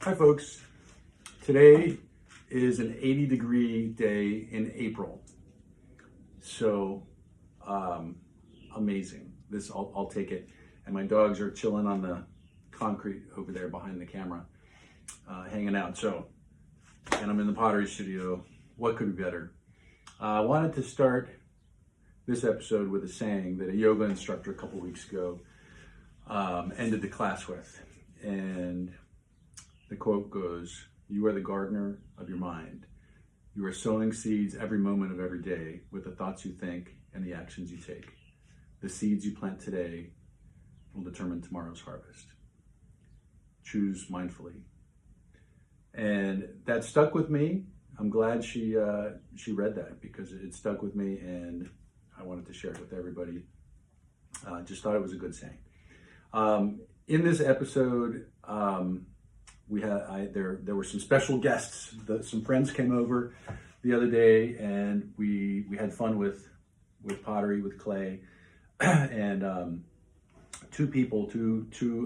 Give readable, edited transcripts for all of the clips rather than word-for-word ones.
Hi folks, today is an 80-degree day in April, so amazing. I'll take it. And my dogs are chilling on the concrete over there behind the camera, hanging out. And I'm in the Pottery studio. What could be better? I wanted to start this episode with a saying that a yoga instructor a couple weeks ago ended the class with. And the quote goes, "You are the gardener of your mind. You are sowing seeds every moment of every day with the thoughts you think and the actions you take. The seeds you plant today will determine tomorrow's harvest. Choose mindfully." And that stuck with me. I'm glad she read that because it stuck with me, and I wanted to share it with everybody. Just thought it was a good saying. In this episode, there were some special guests. Some friends came over the other day, and we had fun with pottery, with clay, and two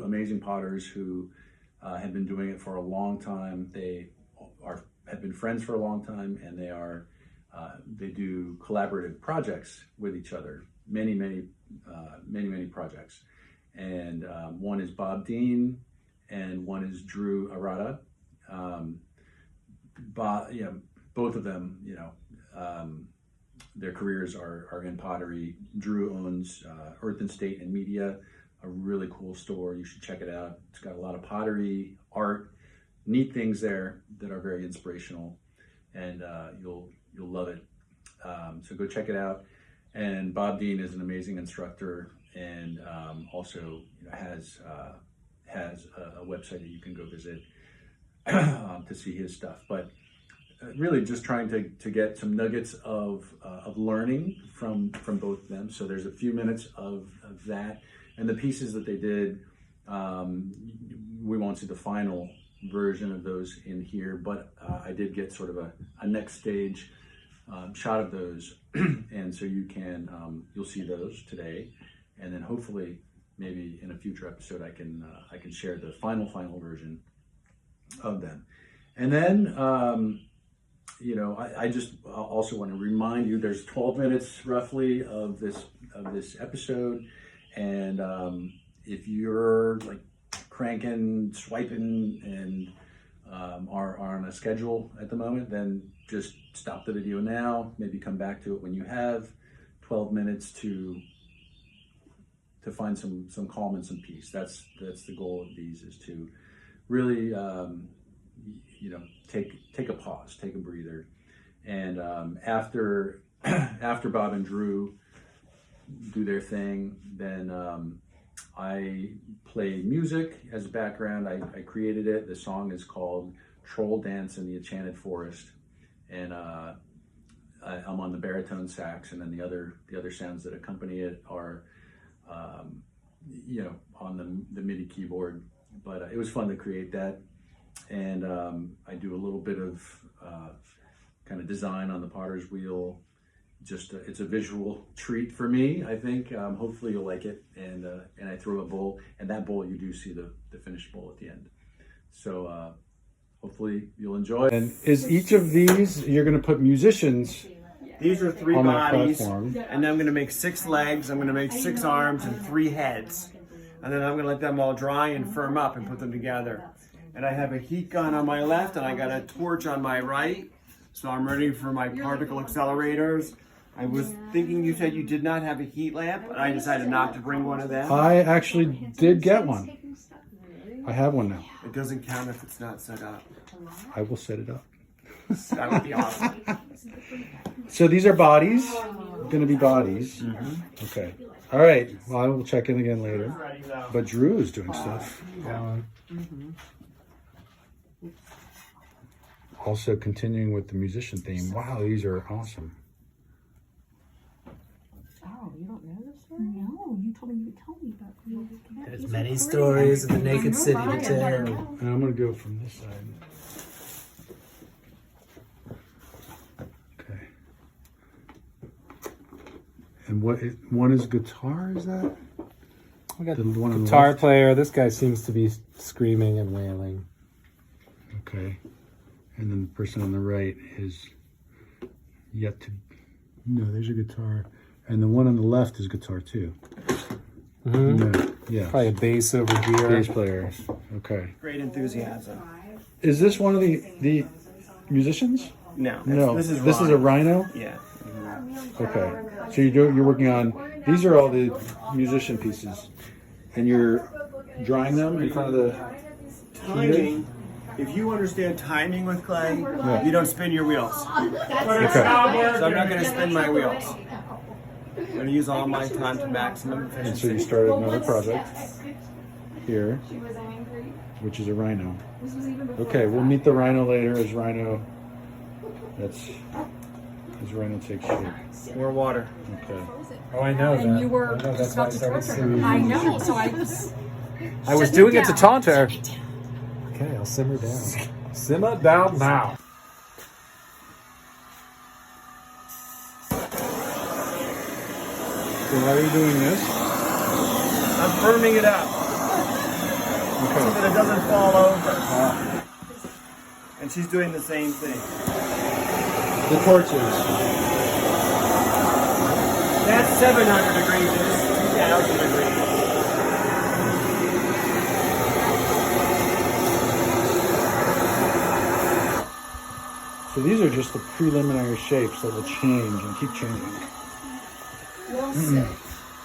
amazing potters who had been doing it for a long time. They have been friends for a long time, and they do collaborative projects with each other. Many projects. And one is Deane and one is Drew Arata. Both of them, their careers are in pottery. Drew owns Earth and State and Media, a really cool store. You should check it out. It's got a lot of pottery, art, neat things there that are very inspirational, and you'll love it. So go check it out. And Deane is an amazing instructor, and also has a website that you can go visit to see his stuff. But really just trying to get some nuggets of learning from both of them. So there's a few minutes of that, and the pieces that they did. We won't see the final version of those in here, but I did get sort of a next stage shot of those, and so you'll see those today. And then hopefully, maybe in a future episode, I can share the final version of them. And then, I just also want to remind you, there's 12 minutes roughly of this episode, and if you're like cranking, swiping, and are on a schedule at the moment, then just stop the video now. Maybe come back to it when you have 12 minutes to find some calm and some peace. That's the goal of these, is to really take a pause, take a breather. And after Bob and Drew do their thing, then I play music as a background. I created it. The song is called Troll Dance in the Enchanted Forest, and I'm on the baritone sax, and then the other sounds that accompany it are on the MIDI keyboard. But it was fun to create that, and I do a little bit of kind of design on the potter's wheel. Just it's a visual treat for me, I think. Hopefully you'll like it, and I throw a bowl, and that bowl you do see the finished bowl at the end. So hopefully you'll enjoy. And is each of these, you're going to put musicians? These are 3 bodies, and then I'm going to make 6 legs, I'm going to make 6 arms, and 3 heads. And then I'm going to let them all dry and firm up and put them together. And I have a heat gun on my left, and I got a torch on my right. So I'm ready for my particle accelerators. I was thinking you said you did not have a heat lamp, and I decided not to bring one of them. I actually did get one. I have one now. It doesn't count if it's not set up. I will set it up. That would be awesome. So these are bodies. Going to be bodies. Mm-hmm. Okay. All right. Well, I will check in again later. But Drew is doing stuff. Also continuing with the musician theme. Wow, these are awesome. Oh, you don't know this story? No, you told me you would tell me about it. There's many stories of the naked city to tell. And I'm going to go from this side. Okay. And one is guitar, is that? We got The one on the guitar left? player. This guy seems to be screaming and wailing. Okay. And then the person on the right is yet to. No, there's a guitar. And the one on the left is guitar too. Mm-hmm. No, yeah. Probably a bass over here. Bass players. Okay. Great enthusiasm. Is this one of the musicians? No. No. This is a rhino? Yeah. Okay. So you're working on, these are all the musician pieces. And you're drying them in front of the Timing. If you understand timing with clay, Yeah. you don't spin your wheels. Okay. So I'm not going to spin my wheels. I'm going to use all my time to maximum And so efficiency. you started another project here, which is a rhino. Okay, we'll meet the rhino later as rhino takes shape. More water. Okay. Oh, I know And that. you were I know, that's just why I about to started torture her. singing. I know, so I was. I was Shut doing it it to down. taunt her. Okay, I'll simmer down. Simmer down now. So why are you doing this? I'm firming it up so Okay. that it doesn't fall over. And she's doing the same thing. The torches. That's 700 degrees. This is 2,000 degrees. So these are just the preliminary shapes that will change and keep changing.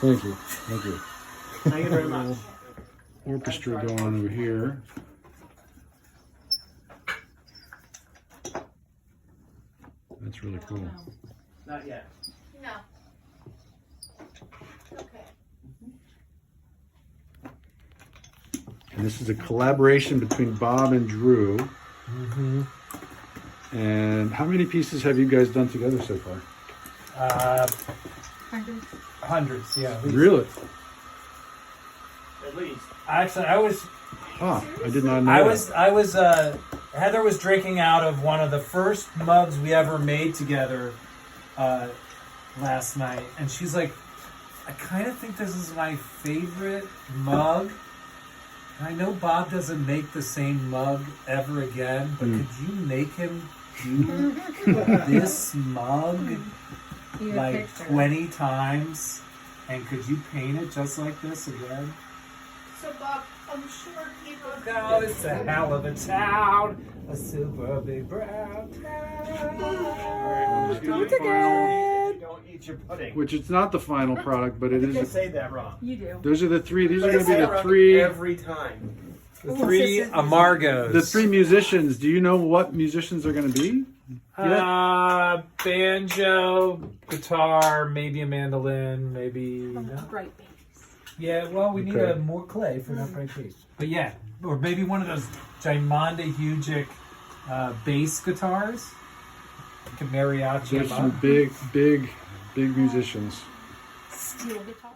Thank you. Thank you. Thank you very much. Orchestra going on over here. That's really cool. Not yet. And this is a collaboration between Bob and Drew. Mm-hmm. And how many pieces have you guys done together so far? Hundreds, yeah. at least. Really? At least. Actually, I was Ah, I did not know. Heather was drinking out of one of the first mugs we ever made together last night, and she's like, I kind of think this is my favorite mug. And I know Bob doesn't make the same mug ever again, but could you make him do this mug like 20 times? And could you paint it just like this again? So Bob, I'm sure people No, it's a hell of a town, a super big brown town. Don't eat your pudding. Which it's not the final product, but it You is. say that wrong. You do. Those are the three. These are But going to be say it the wrong three. every time. The three Amargos. The three musicians. Do you know what musicians are going to be? Banjo, guitar, maybe a mandolin, maybe. No? Upright bass. Yeah, well, we need Okay. more clay for an upright bass. But yeah, or maybe one of those Diamanda Hugic bass guitars. Like a mariachi. There's some big musicians. Steel guitar.